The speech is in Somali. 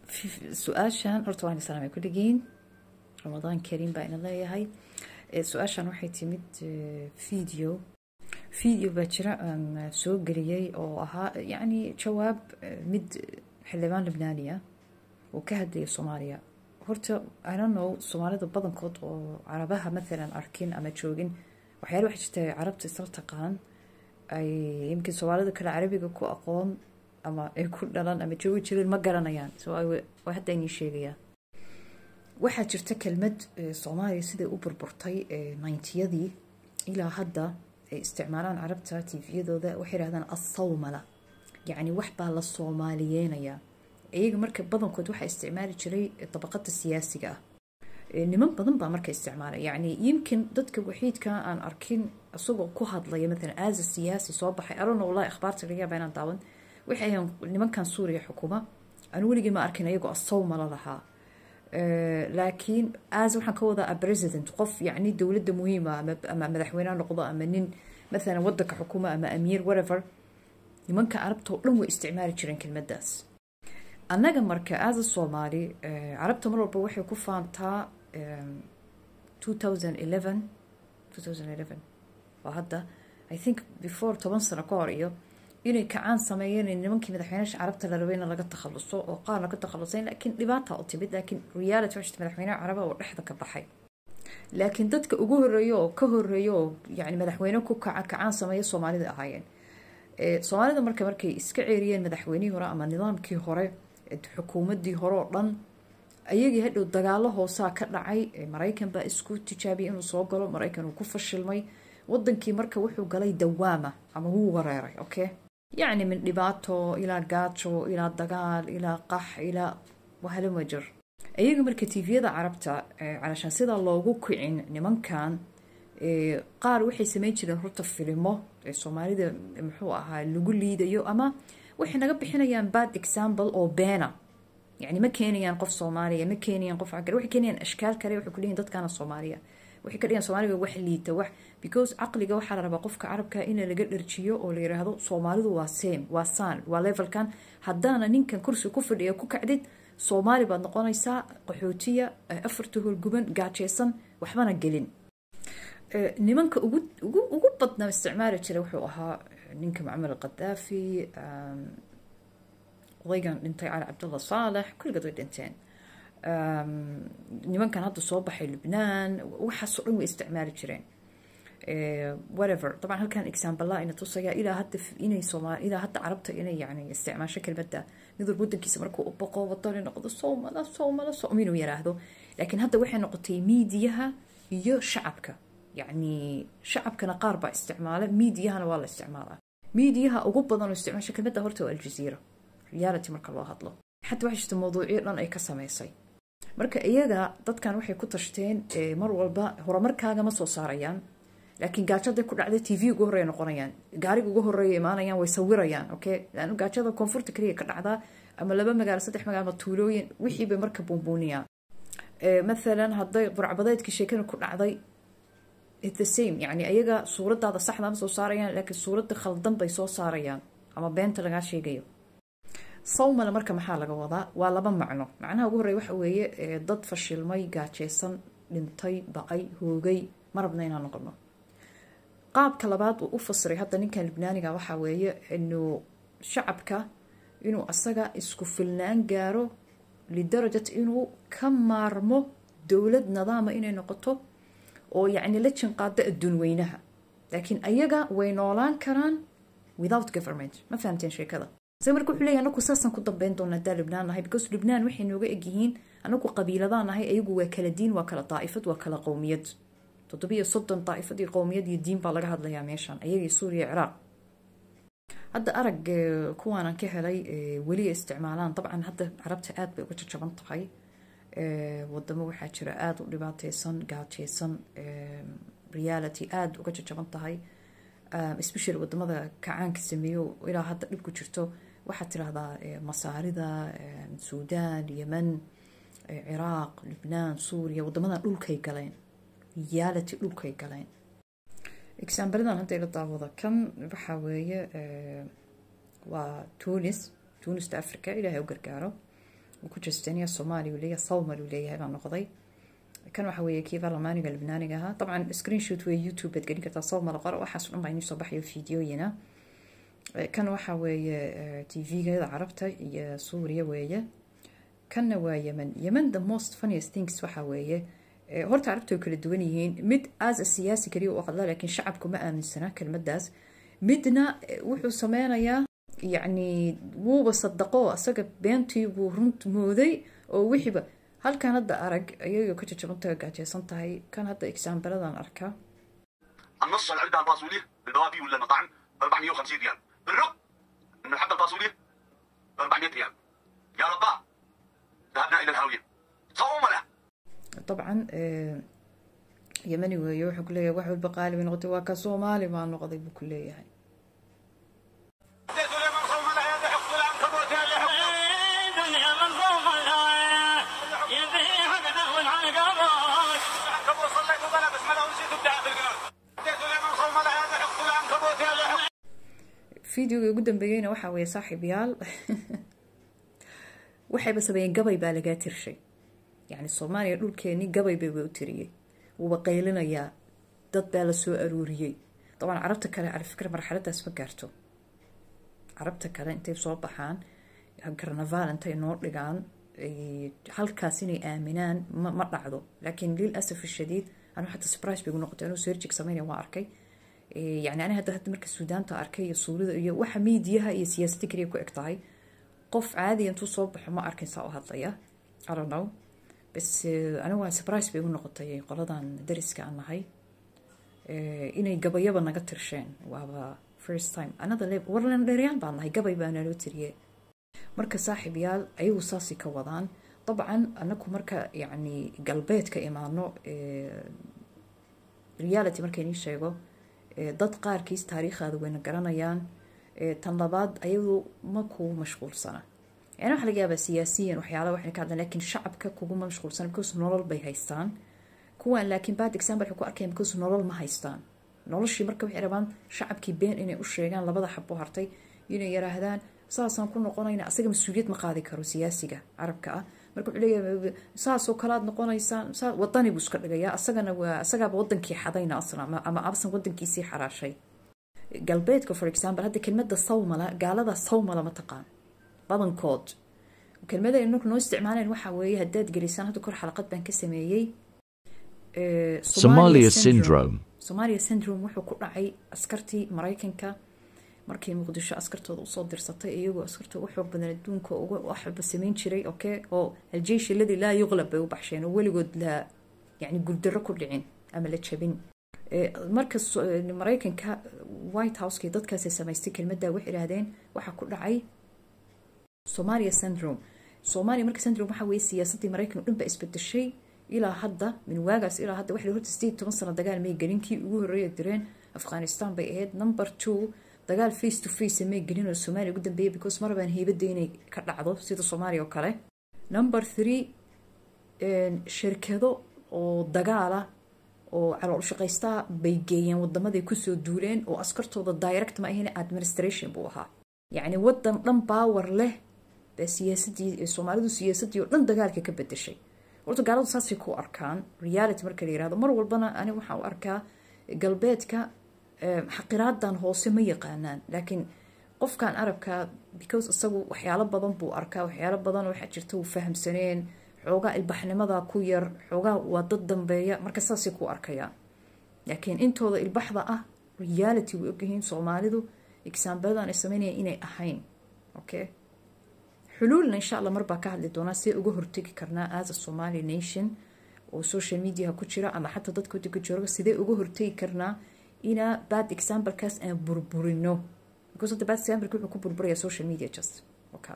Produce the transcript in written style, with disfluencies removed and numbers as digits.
في سؤاشان horta waan salaamay kulligiin Ramadan Kareem baa ina leeyahay سؤاشان waxay timid فيديو baa jira aan soo galiyay oo ahaa yani jawaab mid xildhibaan Libnaaniya oo ka hadlay Soomaaliya horta I don't know Soomaalida badankood oo Carabaha مثلا arkin ama joogin waxyaalo waxa jirta Carabta isla taqaan ay yimkin Soomaalida kala Carabiga ku aqoon ama ay ku dhalan ama joogi jireen ma garanayaan soo ay hadda inii sheegaya waxa jirta kelmad Soomaaliya sida u burburtay 90yadii ilaa hadda ay isticmaalaan Carabta TV-yadooda waxay yiraahdaan as-sawmala yani wax baa la Soomaaliyeynaya iyaga marka badankood waxa isticmaali jiray tabaqada siyaasiga niman badan baa marka isticmaalay yani yimkin dadka waxiidka aan arkin asagoo ku hadlaya مثلا as siyaasi soo baxay arno wallahi akhbaarta riyaa baan daawan waxay nimankan Suuriya xukuma aan weligii ma arkin ayagu as-sawmala lahaa laakiin as waxaan ka wadaa president qof yani dawladda muhiima ama madaxweyne noqdo ama nin مثلا wadanka xukuma ama amiir whatever nimanka Carabta oo dhan way isticmaali jireen kelmadaas annaga marka as Soomaali Carabta mar walba waxay ku faantaa 2011 وهذا I think before 10 سنة كهر iyo inay kacaan sameeyeen nimankii madaxweynaha Carabta la rabayna laga takhaluso oo qaarna ka takhaluseen laakiin dhibaato u timid laakiin reality waxa madaxweynaha Carabta oo dhexda ka baxay laakiin dadka ugu horeeyo ka horeeyo yani madaxweyne ku kacaan sameeyo Soomaalida ahaayeen Soomaalida markay iska ceeriyeen madaxweynihii hore ama nidaamkii hore xukuumadii hore oo dhan ayagii hadhow dagaalo hoosa ka dhacay Mareykan baa isku tijaabiyay inuu soo galo Mareykan uu ku fashilmay wadankii marka wuxuu galay dawaama ama uu wareeray okay يعني من dhibaato ila gaajo ila dagaal ila qax ila wahala wajir ayaga marka TV-yada Carabta علشان sida loogu kicin nimankan qaar waxay sameeyeen jireen horta filimo Soomaalida muxuu ahaa lagu liidayo ama waxay naga bixinayaan bad example oo beena يعني ما keenayaan qof Soomaaliya ma keenayaan qof agar waxay keenayaan ashkaal kale waxay ku leeyihiin dadkana Soomaaliya waxay ka dhigayaan Soomaaliga wax liita wax because aqliga waxa la rabaa qofka Carabka in laga dharjiyo oo la yiraahdo Soomaalidu waa same waa san waa level kan hadana ninkan kursi ku fadhiyo ku kacdid Soomaali baad noqonaysaa qaxootiya afarta hurguban gaajeysan waxbana gelin nimanka ugu badna isticmaal jiray wuxuu ahaa ninka Muammar al-Qaddafi ويجان انتي على عبد الله صالح كل قضية انتين نيمان كان هذا صوبح لبنان وحصلوا إنه استعمال الجيران whatever طبعا هل كان example لا إن توصي إلى هدف إني صومال إلى هدف عربت إني يعني استعمال شكل بدأ نذر بودن كيس مركو أبقى وطاري نقض الصوم لا صومين ويراهدو لكن هذا وحنا نقطي ميديها يو شعبك يعني شعبك نقاربة استعماله ميديها والله استعماله ميديها أقوى استعمال شكل بدأ هرتو الجزيرة reality marka loo hadlo xataa waxa jirta mowduucyo dhan ay ka sameysay marka iyaga dadkan waxay ku tashteen mar walba horumarkaaga ma soo saarayaan laakiin gaajada ku dhacday TV ugu horeey noqonayaan gaariga ugu horeey imaanayaan way sawirayaan okay laanu gaajada koonfurta kaliya ka dhacda ama laba magaalo saddex magaalo tuulooyin wixii bay marka buunbuuniyaan مثلا haday burcbadeedka sheekada ku dhacday it's the same yani iyaga suuradaada saxda ma soo saarayaan laakiin suurada khaldan bay soo saarayaan ama beenta laga sheegayo صومنا marka maxaa laga wadaa waa laba macno macnaha ugu horeeya waxa weeye dad fashilmay gaajeysan dhintay baqay hoogay marabna inaan noqono qaabka labaad uu u fasiray hadda ninkan Libnaaniga waxa weeye inuu shacabka inuu asaga isku filnaan gaaro lidarajat inuu ka maarmo dawlad nidaam inay noqoto oo yani la jinqaada adduun weynaha laakiin ayaga way noolaan karaan without government ma fahamteen sheekada زي ما كنت لي أنا كوساسا كنت بين دونا دا لبنان هاي بكوس لبنان وحين نوجا إجيين أنا كو قبيلة ذانا هاي أيجو وكلا دين وكلا طائفة وكلا قوميات تطبيق صدق طائفة دي قوميات دي الدين بالله هذا يا ميشان أيجي سوريا العراق هذا أرق كوانا كهلي ولي استعمالان طبعا هذا عربت آد بوجه شبنت هاي ودمو حاجرات ولباتيسن قاتيسن رياليتي آد وجه شبنت هاي especially wadamada kacaanka sameeyo ilaa hadda dhib ku jirto waxa tiraahdaa Masaarida Suudaan Yemen Iraq Lebanon Suuriya wadamada dhulkay galeen reality dhulkay galeen example-dan hadda la daawado kan waxa weeye waa Tunis tuunista africa ilaahay u gargaaro ku jastaniya soomaaliya leeyahay sawmal leeyahay baan noqday kan waxa weeye kii baarlamaaniga libnaaniga ahaa طبعا screenshot way youtube baad gelin kartaa sawmal qor waxaas dhan baa inoo soo baxayo fiidiyoyina kan waxa weeye tv-ga carabta iyo suuriya weeye kanna waa yemen the most funniest things waxa weeye horta carabtu kala duwan yihiin mid as a siyaasi kaliya oo qadla laakiin shacabku ma aaminsana kelmadaas midna wuxuu sameeyaa yani wuu sadaqo asaga beentii buu runt mooday oo wixiba halkan hadda arag ayaga ka jajabantay gaajeysan tahay kan hadda example-adan arka النص العلبة الفاصولية بالبوابي ولا المطاعم ب 450 ريال بالرق ان الحبة الفاصولية ب 400 ريال يا رباه ذهبنا الى الهاوية صومنا طبعا يمني ويوحو كلية واحد البقالي من غطي واكا صومالي ما نقضي بكلية يعني فيديو قدام بيجينا waxa weeye saaxiibayaal waxay basabeen gabay baa laga tirshay yani Soomaaliya dhulkeeni gabay bay u tiriyay uu qeylinaya dad baa la soo aruuriyay طبعا carabta kale على فكرة marxaladaas ma gaarto carabta kale intay soo baxaan carnaval intay noo dhigaan halkaas inay aaminaan ma dhacdo laakiin للاسف الشديد انا حتى سبرايز بيقول نقطه انه سيرجيك سمينه waa arkay يعني أنا هذا مركز السودان تأركي الصورة وحميديها هي سياسة كريه كأقطعي قف عادي أنتو صبح ما أركن ساو هالطية I don't know بس أنا هو سبرايز بيقول نقطة قلدان درس كأنه هاي إنه قبايا بنا قترشين وهذا first time أنا ذا ورنا ريال بعنا هاي قبايا بنا لو تريه مركز صاحب يال أي وصاصي كوضان طبعا أنكم مركز يعني قلبيت كإيمانه ريالتي مركز شيء dad qaarkiis taariikhada wayna garanayaan tan labaad ayadu ma ku mashquulsana yani waxa laga yaabaa siyaasiyan waxyaalo waxay ka hadlaan laakiin shacabka kugu mashquulsan because nolol bay haystaan kuwan laakiin bad example ku arkay because nolol ma haystaan noloshii marka waxay rabaan shacabkii been inay u sheegaan labada xabo hartay inay yaraahdaan saasan ku noqonayna asaga mas'uuliyad ma qaadi karo siyaasiga carabka ah marka wuxuu leeyahay saasoo kala noqonaysaan wadani buu iska dhigaya asagana waa asaga wadankii xadayna aslan ama absan wadankiisii xaraashay galbeedka for example hadda kelmadda sawmala gaalada sawmala ma taqaan badankood kelmadda inuu noo isticmaalaan waxa weeye haddaad gelisan hadda kor xalaqad baan ka sameeyay Somalia syndrome wuxuu ku dhacay askartii Mareykanka markii muqdisho askartooda u soo dirsatay iyagoo askarta u xoog badan adduunka uga waxba sameyn jiray okay oo aljeesh alladii la yuqlab bay u baxsheen waligood la yani guldaro ku dhicin ama la jabin markaas Mareykanka White House-kii dadkaas samaystay kelmadda wax iraahdeen waxa ku dhacay Somalia syndrome marka syndrome waxa weeye siyaasadii Mareykanka dhan ba isbedeshay ilaa hadda min waagaas ilaa hadda wax horta 18 sano dagaal may galinkii ugu horeeyay direen Afghanistan bay ahayd number 2 dagaal face to face may gelin oo Soomaaliya ugu dambeeyay because mar baan heebada inay ka dhacdo sida Soomaaliya oo kale number 3 shirkado oo dagaala oo calool shaqaysta bay geeyeen wadamada ku soo duuleen oo askartooda direct ma ahayn administration buu ahaa yani wadan dhan power leh baa siyaasadii Soomaalidu siyaasadii oo dhan dagaalka ka bedeshay horta gaaladu saasi ku arkaan reality marka la yiraahdo mar walbana ani waxa u arkaa galbeedka xaqiraadan hoose ma yaqaanaan laakiin qofkan arabka because asagu waxyaalo badan buu arkaa waxyaalo badan waxa jirta uu fahamsaneen xoogaa ilbaxnimada ku yar xoogaa waa dad dambeeya marka saasi ku arkaya laakiin intooda ilbaxda ah reality way ogyihiin Soomaalidu example-dan ay sameeyeen inay ahayn okay xuluulna insha Allah marba ka hadli doona si ugu hortagi karnaa as a Somali nation oo social media ku jira ama xataa dadka ku jira sidee ugu hortagi karnaa ina bad example kaas aan burburino because the bad example wuxuu ku burburaya social media just okay